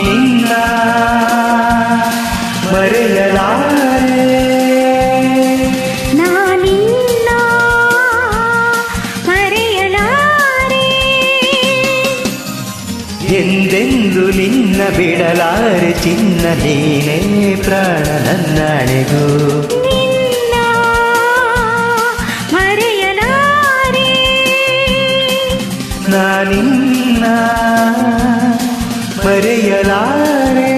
ನಿನ್ನ ಮರೆಯಲಾರೆ ನಾನಿನ್ನ ಮರೆಯಲಾರೆ ಎಂದೆಂದು ನಿನ್ನ ಬಿಡಲಾರೆ ಚಿನ್ನ ನೀನೇ ಪ್ರಾಣ ನನ್ನಣೆಗೂ ನಿನ್ನ ಮರೆಯಲಾರೆ ನಾನಿನ್ನ ಮರೆಯಲಾರೆ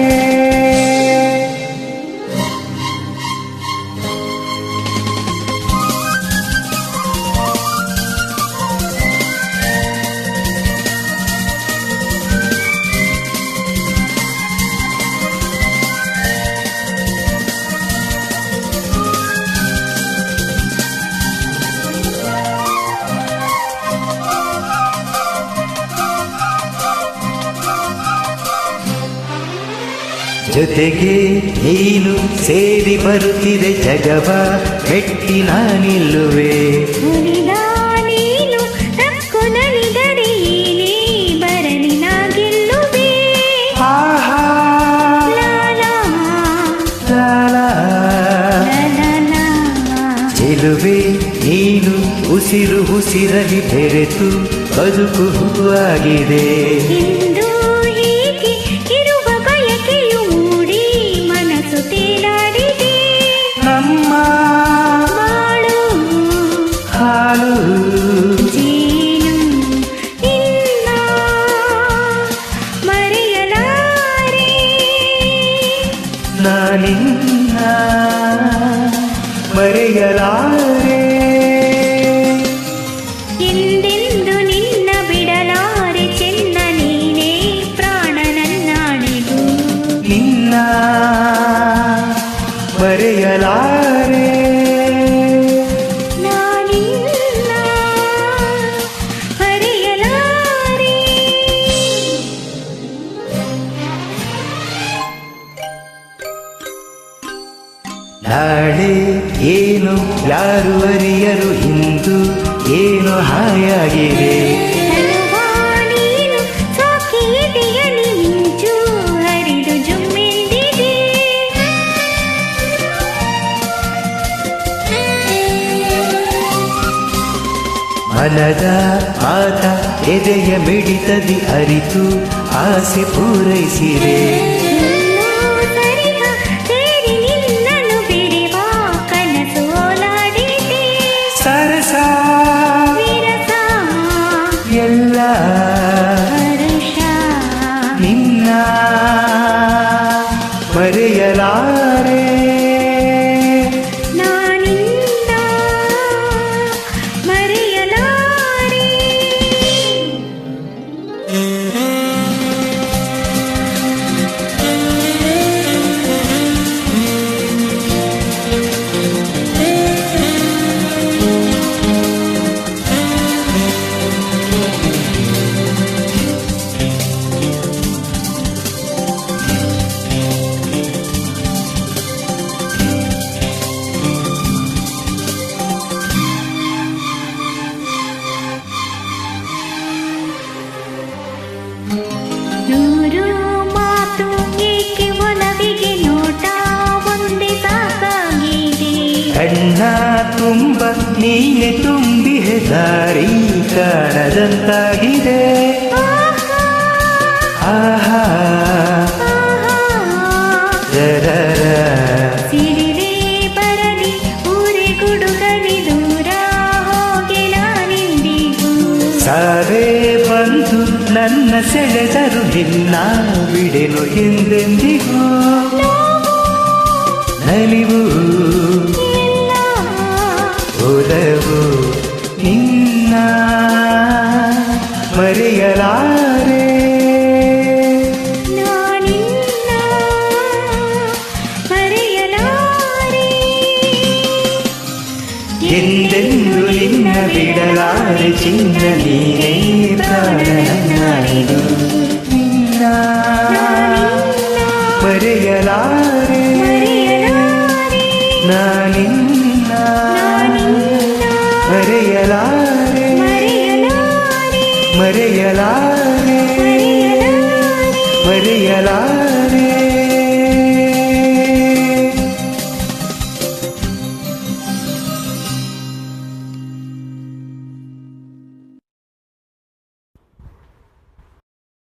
ಜೊತೆಗೆ ನೀನು ಸೇರಿ ಬರುತ್ತಿದೆ ಜಗವ ಮೆಟ್ಟಿ ನಾನಿಲ್ಲುವೆ ಮುರಿದ ನೀನು ತಕ್ಕು ನಲಿದರೆ ಏನೇ ಬರಲಿ ನಾ ಗೆಲ್ಲುವೆ ಆಹಾ ಲಾಲಾ ಲಾಲಾ. ಲಾಲಾ ಚೆಲುವೆ ನೀನು ಉಸಿರು ಉಸಿರಲಿ ಬೆರೆತು ಬದುಕು ಹೂವಾಗಿದೆ ಇಂದು ಹೀಗೆ ಇರುವ ಬಯಕೆಯು ಮೂಡಿ ಮನಸ್ಸು ತೇಲಾಡಿದೆ ನಮ್ಮ ಬಾಳು ಹಾಲು ಜೇನು ನಿನ್ನ ಮರೆಯಲಾರೆ ನಾನಿನ್ನ ಮರೆಯಲಾರೆ ಎಂದೆಂದು ನಿನ್ನ ಬಿಡಲಾರೆ ಚೆನ್ನ ನೀನೇ ಪ್ರಾಣ ನನ್ನಾಣೆಗೂ ನಿನ್ನ ಮರೆಯಲಾರೆ ನಾನಿನ್ನ ಮರೆಯಲಾರೆ ನಾಳೆ ಏನು ಯಾರು ಅರಿಯರು ಇಂದು ಏನು ಹಾಯಾಗಿದೆ ಅಲ್ವಾ ನೀನು ಸಾಕಿ ಎದೆಯಲ್ಲಿ ಮಿಂಚು ಹರಿದು ಜುಮ್ಮೆಂದಿದೆ ಮನದ ಆತ ಎದೆಯ ಮಿಡಿತದಿ ಅರಿತು ಆಸೆ ಪೂರೈಸಿದೆ ಎಲ್ಲೋ ಸರಿಗ ಸೇರಿ ನಿನ್ನನ್ನು ಬಿಡುವ ಕನಸು ಓಲಾಡಿದೆ ಸರಸ ವಿರಸ ಎಲ್ಲ ಹರುಷ ನಿನ್ನ ಮರೆಯಲಾರೆ ನಾನಿನ್ನ ಮರೆಯಲಾರೆ ನೂರು ಮಾತು ಏಕೆ ಒಲವಿಗೆ ನೋಟ ಒಂದೇ ಸಾಕಾಗಿದೆ ಕಣ್ಣ ತುಂಬ ನೀನೆ ತುಂಬಿ ದಾರಿ ಕಾಣದಂತಾಗಿದೆ ಆಹಾ ಆಹಾ ಆಹಾ ಜರರ ಸಿಡಿಲೇ ಬರಲಿ ಊರೇ ಗುಡುಗಲಿ ದೂರ ಹೋಗೆ ನಾನಿಂದಿಗೂ ಸಾವೇ ಬಂದು ನನ್ನ ಸೆಳೆದರು ನಿನ್ನ ಬಿಡೆನು ಎಂದೆಂದಿಗೂ ನಲಿವು ಎಲ್ಲ ಒಲವು ನಿನ್ನ ಮರೆಯಲಾರೆ ನಾನಿನ್ನ ಮರೆಯಲಾರೆ ಎಂದೆಂದು ನಿನ್ನ ಬಿಡಲಾರೆ ಚಿನ್ನ ನೀನೇ ಪ್ರಾಣ ನನ್ನಾಡಿದು ನಿನ್ನ ಮರೆಯಲಾರೆ ನಾನಿನ್ನ ಮರೆಯಲಾರೆ ಮರೆಯಲಾರೆ ಮರೆಯಲಾರೆ